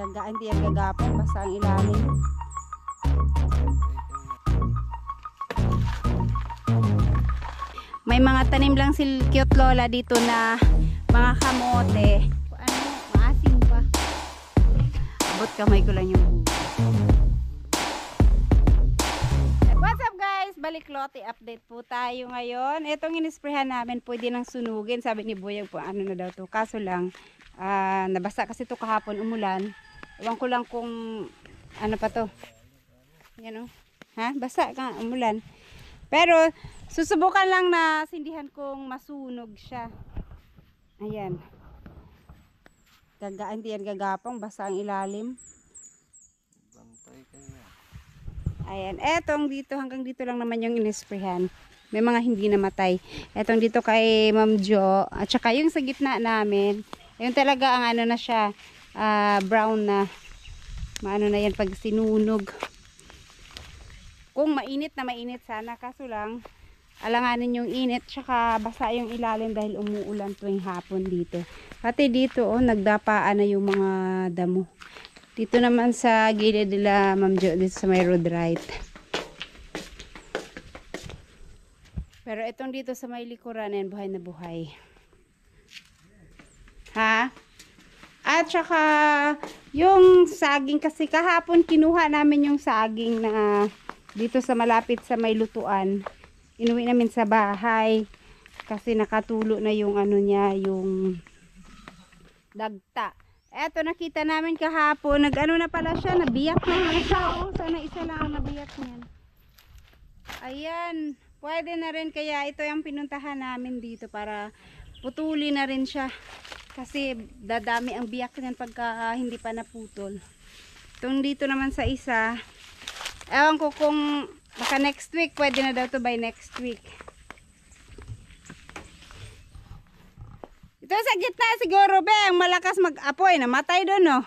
Hindi yan gagapon, basta ang ilalim. May mga tanim lang si cute lola dito na mga kamote. Ano, maasim pa. Abot kamay ko lang yung What's up guys? Balik lote update po tayo ngayon. Itong inisprehan namin pwede nang sunugin. Sabi ni Boyang po ano na daw to. Kaso lang nabasa kasi to kahapon umulan. Ewan ko lang kung ano pa to. Yan o. Ha? Basa ka umulan. Pero susubukan lang na sindihan kong masunog siya. Ayan. Hindi yan gagapang. Basa ang ilalim. Bantay kaya. Ayan. Etong dito hanggang dito lang naman yung inisprehan. May mga hindi namatay. Etong dito kay Ma'am Jo. At saka yung sa gitna namin. Yung talaga ang ano na siya. Brown na. Maano na yan pag sinunog. Kung mainit na mainit sana. Kaso lang alanganin yung init. Tsaka basa yung ilalim dahil umuulan tuwing hapon dito. Pati dito nagdapaan na yung mga damo. Dito naman sa gilid nila Ma'am Jo. Dito sa may road right. Pero itong dito sa may likuran yan buhay na buhay. Ha? At saka yung saging kasi kahapon kinuha namin yung saging na dito sa malapit sa may lutuan. Inuwi namin sa bahay kasi nakatulo na yung ano niya, yung dagta. Eto nakita namin kahapon, nag-ano na pala siya, nabiyak na yung isa. Oh, sana isa lang ang nabiyak niyan. Ayan, pwede na rin kaya ito yung pinuntahan namin dito para putuli na rin siya. Kasi dadami ang biyak niyan pagka hindi pa naputol. Itong dito naman sa isa, ewan ko kung baka next week, pwede na daw to by next week. Ito sa gitna siguro be, ang malakas mag-apoy, namatay doon no.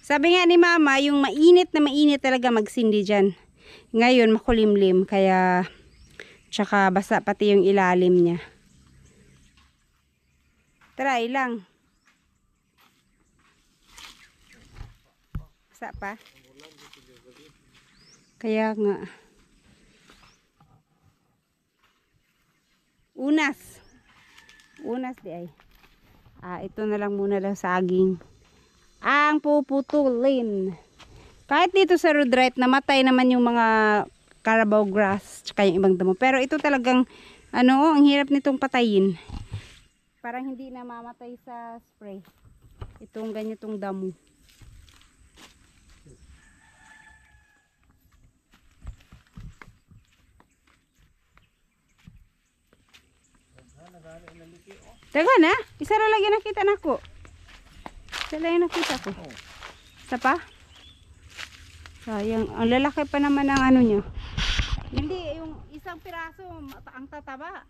Sabi nga ni mama, yung mainit na mainit talaga magsindi dyan. Ngayon makulimlim, kaya tsaka basa pati yung ilalim niya. Try lang. Basa pa. Kaya nga. Unas. Unas di ay. Ito na lang muna lang saging. Ang puputulin. Kahit dito sa road right, namatay naman yung mga carabao grass tsaka yung ibang damo. Pero ito talagang ano, ang hirap nitong patayin. Parang hindi na mamatay sa spray. Itong ganitong damo. Taga na? Isa na lagi nakita na ko. Isa lang nakita ko. Isa pa? Sayang. Ang lalaki pa naman ang ano niya. Hindi, yung isang piraso ang tataba.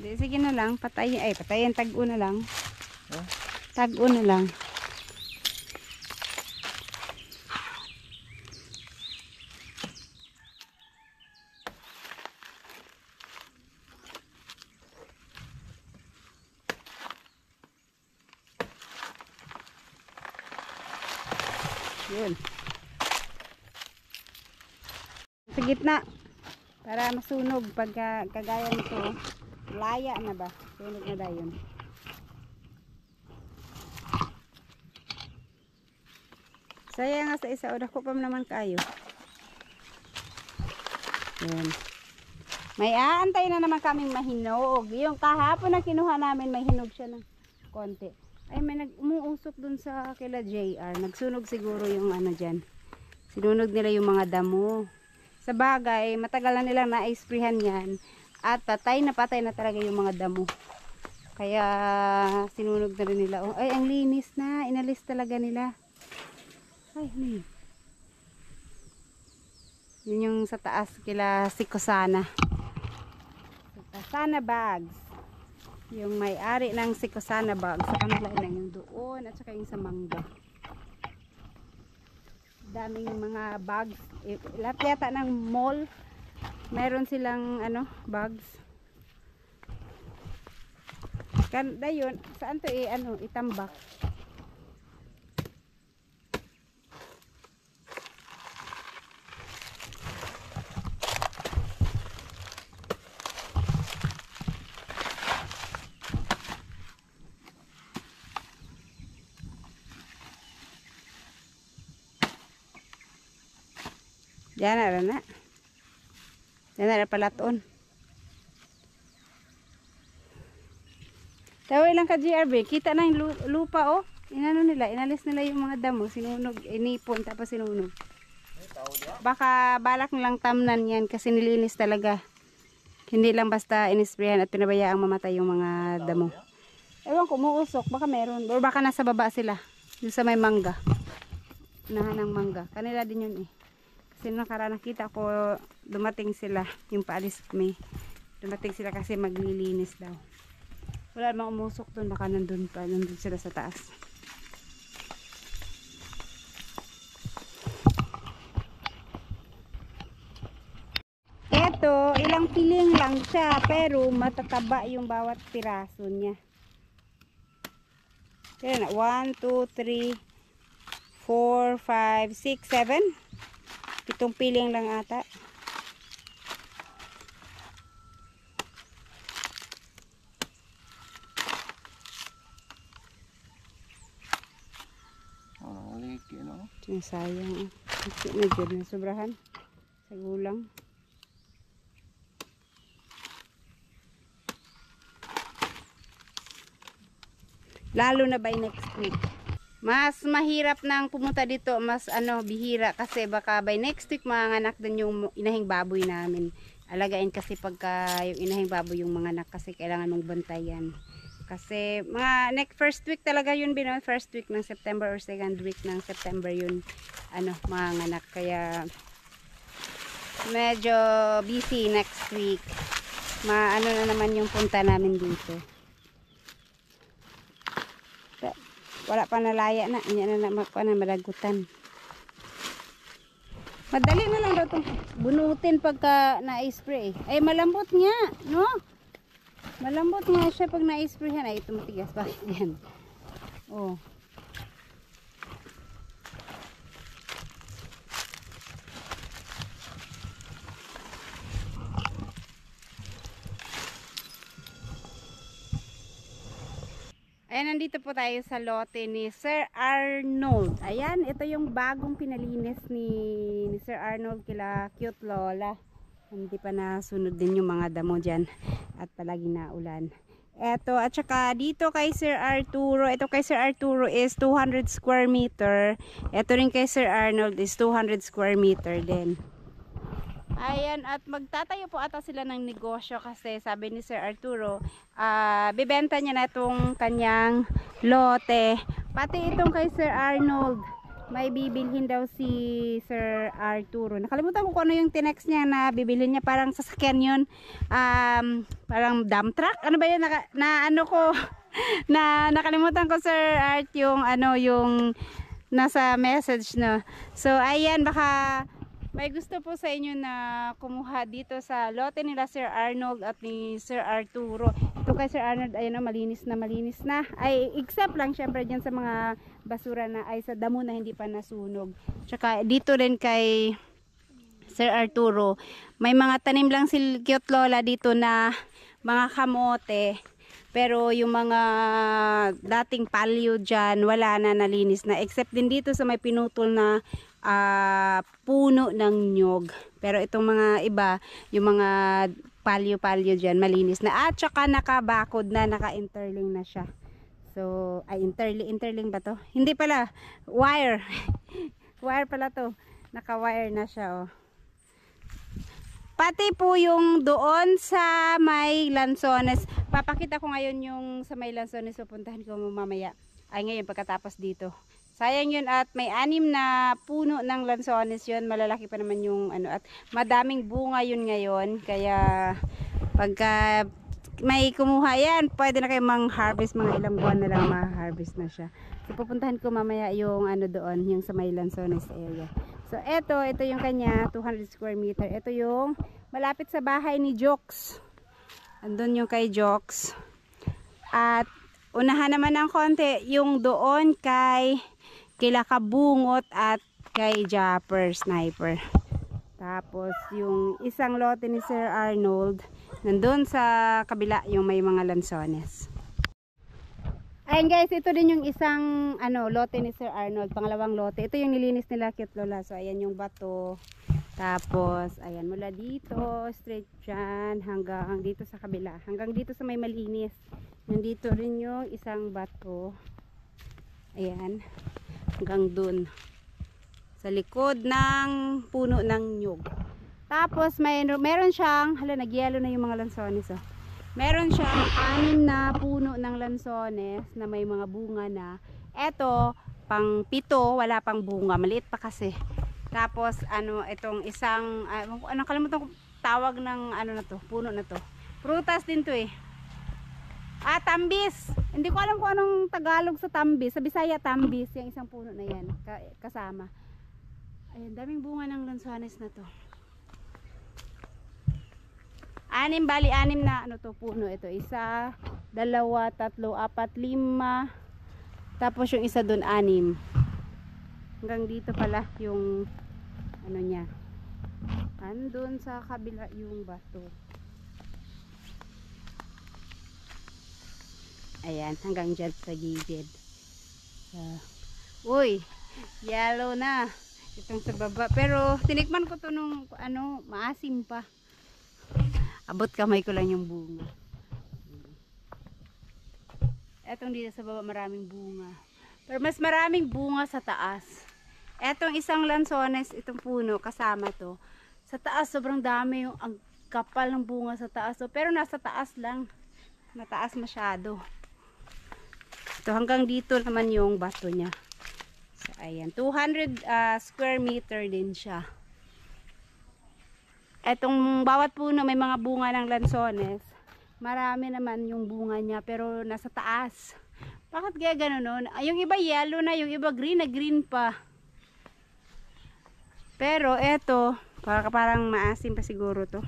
Hindi, sige na lang. Patayin. Ay, patayin. Tag-o na lang. Huh? Tag-o na lang. Yun. Sa gitna. Para masunog. Pagka kagaya nito. Laya na ba? Sunog na dayon. Saya nga sa isa. O dako pa naman kayo. Yun. May aantay na naman kaming mahinog. Yung kahapon na kinuha namin, may hinog siya ng konti. Ay, may umuusok dun sa kila JR. Nagsunog siguro yung ano dyan. Sinunog nila yung mga damo. Sa bagay, matagal na nilang na-sprayhan yan. At patay na talaga yung mga damo. Kaya sinunog na rin nila. Oh, ay, ang linis na. Inalis talaga nila. Ay, ano. Yun yung sa taas kila Sikosana. Sikosana bags. Yung may-ari ng Sikosana bags. Sa kanila lang yung doon. At saka yung sa mangga. Daming mga bags. Lahat yata ng mall. Meron silang ano, bags. Kanda yun. Saan to ano, itambak. Diyan na. Diyan na palaton. Taway lang ka GRB. Kita na yung lupa oh. Inano nila. Inalis nila yung mga damo. Sinunog. Inipon tapos sinunog. Baka balak nilang tamnan yan kasi nilinis talaga. Hindi lang basta inisprayan at pinabayaang mamatay yung mga damo. Ewan ko, umuusok. Baka meron. Or baka nasa baba sila. Yung sa may mangga. Unahan ng mangga. Kanila din yun eh. Kasi nakaraan nakita ko dumating sila. Yung paalis kami. Dumating sila kasi maglilinis daw. Wala namang umusok dun. Baka nandun pa. Nandun sila sa taas. Eto, ilang piling lang siya. Pero matataba yung bawat piraso niya. Kaya na. 1, 2, 3, 4, 5, 6, 7. 7 piling lang ata. Liki, no? Sinasayang. Medyo na sobrahan. Sa gulang. Lalo na by next week. Mas mahirap nang pumunta dito, mas bihira kasi baka by next week manganak din yung inahing baboy namin. Alagain kasi pagka yung inahing baboy yung manganak kasi kailangan mong bantayan. Kasi mga first week talaga yun, first week ng September or second week ng September yun manganak. Kaya medyo busy next week. Na naman yung punta namin dito. Wala pa nalaya na. Yan na madagutan. Madali na lang daw itong bunutin pagka na-spray. Ay, malambot nga. No? Malambot nga siya pag na-spray yan. Ay, ito matigas. Bakit yan? Oh. Ayan, nandito po tayo sa lote ni Sir Arnold. Ayan, ito yung bagong pinalinis ni Sir Arnold kila Cute Lola. Hindi pa nasunod din yung mga damo dyan at palagi na ulan. Eto, at saka dito kay Sir Arturo, ito kay Sir Arturo is 200 square meter. Ito rin kay Sir Arnold is 200 square meter din. Ayan, at magtatayo po ata sila ng negosyo kasi sabi ni Sir Arturo, bibenta niya na itong kanyang lote. Pati itong kay Sir Arnold, may bibilhin daw si Sir Arturo. Nakalimutan ko kung ano yung tinext niya na bibilhin niya, parang sasakyan yun. Parang dump truck? Ano ba yun? Nakalimutan ko Sir Art yung yung nasa message no. So ayan, baka may gusto po sa inyo na kumuha dito sa lote nila Sir Arnold at ni Sir Arturo. Ito kay Sir Arnold, ayan na, malinis na. Ay, except lang syempre dyan sa mga basura na ay sa damo na hindi pa nasunog. Tsaka dito rin kay Sir Arturo, may mga tanim lang si Cute Lola dito na mga kamote. Pero yung mga dating palyo dyan, wala na, nalinis na. Except din dito sa may pinutol na puno ng nyog. Pero itong mga iba, yung mga palyo-palyo dyan, malinis na. At saka nakabakod na, naka-interling na siya. So, ay interling ba to? Hindi pala, wire. Wire pala to. Naka-wire na siya, oh. Pati po yung doon sa may Lanzones. Papakita ko ngayon yung sa may Lanzones. Pupuntahan ko mamaya. Ay ngayon pagkatapos dito. Sayang yun at may 6 na puno ng Lanzones yun. Malalaki pa naman yung at madaming bunga yun ngayon. Kaya pagka may kumuha yan, pwede na kayo mang-harvest. Mga ilang buwan na lang ma-harvest na siya. So pupuntahan ko mamaya yung doon, yung sa may Lanzones area. So ito yung kanya 200 square meter. Ito yung malapit sa bahay ni Jokes. Andun yung kay Jokes. At unahan naman ng konti yung doon kay kila Kabungot at kay Japper Sniper. Tapos yung isang lote ni Sir Arnold, nandun sa kabila yung may mga Lanzones. Ayun guys, ito din yung isang lote ni Sir Arnold, pangalawang lote. Ito yung nilinis nila, cute lola. So ayan yung bato. Tapos ayan, mula dito straight dyan hanggang dito sa kabila. Hanggang dito sa may malinis. Nandito rin yung isang bato. Ayan. Hanggang dun. Sa likod ng puno ng nyug. Tapos meron siyang, nagyelo na yung mga lansones. Oh. Meron siyang 6 na puno ng lansones na may mga bunga na. Eto, pang 7, wala pang bunga. Maliit pa kasi. Tapos, itong isang, kalimutan ko tawag ng, na to, puno na to. Prutas din to eh. Tambis. Hindi ko alam kung anong Tagalog sa tambis. Sa Bisaya, tambis. Yung isang puno na yan. Kasama. Ayan, daming bunga ng lansones na to. 6 na puno ito. 1, 2, 3, 4, 5. Tapos yung isa doon 6. Hanggang dito pala yung niya. Andun sa kabila yung bato. Ayan, hanggang dyan sa gilid. Uy, yellow na. Itong sa baba. Pero tinikman ko to nung maasim pa. Abot kamay ko lang yung bunga. Etong dito sa baba maraming bunga. Pero mas maraming bunga sa taas. Etong isang lansones, itong puno kasama to. Sa taas sobrang dami yung ang kapal ng bunga sa taas. Pero nasa taas lang. Mataas masyado. Ito hanggang dito naman yung bato niya. So ayan, 200 square meter din siya. Etong bawat puno may mga bunga ng lansones. Marami naman yung bunga niya pero nasa taas. Bakit kaya gano'n nun? Yung iba yellow na, yung iba green na green pa. Pero eto, parang maasim pa siguro to.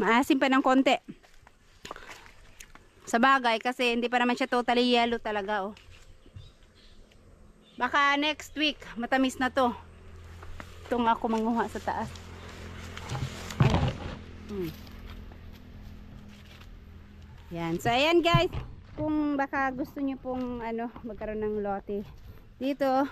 Maasim pa ng konti. Sa bagay kasi hindi pa naman siya totally yellow talaga oh. Baka next week, matamis na to. Itong ako manguha sa taas. Yan. So, ayan guys. Kung baka gusto nyo pong magkaroon ng lote. Dito,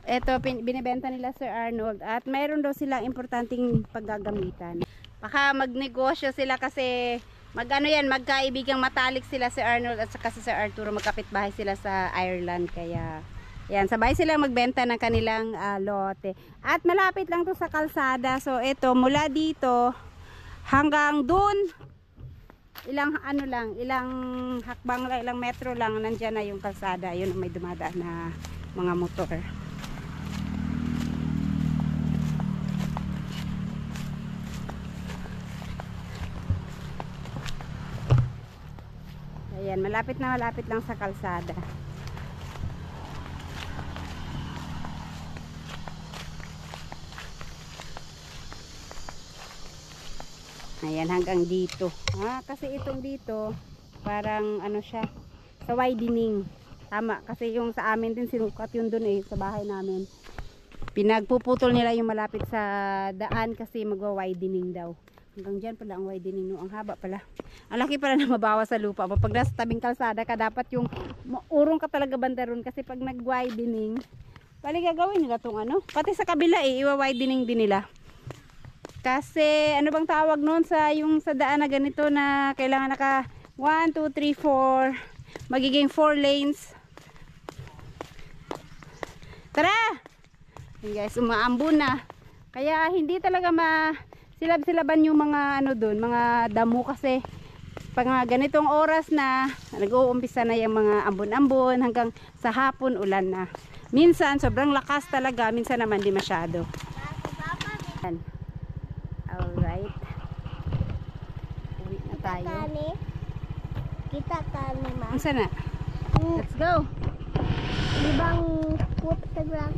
ito, binibenta nila Sir Arnold. At mayroon daw silang importanteng paggagamitan. Baka magnegosyo sila kasi magkaibigang matalik sila si Arnold at saka si Sir Arturo. Magkapitbahay sila sa Ireland. Kaya yan, sabay silang magbenta ng kanilang lote. At malapit lang to sa kalsada. So ito, mula dito hanggang dun, ilang hakbang lang, ilang metro lang, nandyan na yung kalsada. Yun, may dumadaan na mga motor. Ayan, malapit lang sa kalsada. Ayan, hanggang dito. Kasi itong dito, parang siya, sa widening. Tama, kasi yung sa amin din, sinukat yun dun sa bahay namin. Pinagpuputol nila yung malapit sa daan kasi magwa-widening daw. Hanggang dyan pala ang widening, no? Ang haba pala. Ang laki pala na mabawas sa lupa. Pag nasa tabing kalsada ka, dapat yung urong ka talaga bandaron kasi pag nag-widening, bali gagawin nila tong pati sa kabila iwa-widening din nila. Kasi bang tawag noon sa daan na ganito na kailangan naka 1, 2, 3, 4 magiging 4 lanes. Tara! Ayan guys, umaambon na. Kaya hindi talaga silab-silaban yung mga doon, mga damo kasi pag ganitong oras na nag-uumpisa na yung mga ambon-ambon hanggang sa hapon ulan na. Minsan sobrang lakas talaga, minsan naman di masyado. Alright. Uwi na tayo. Kita kani ma. Saan na? Let's go. Ibang put sa grass.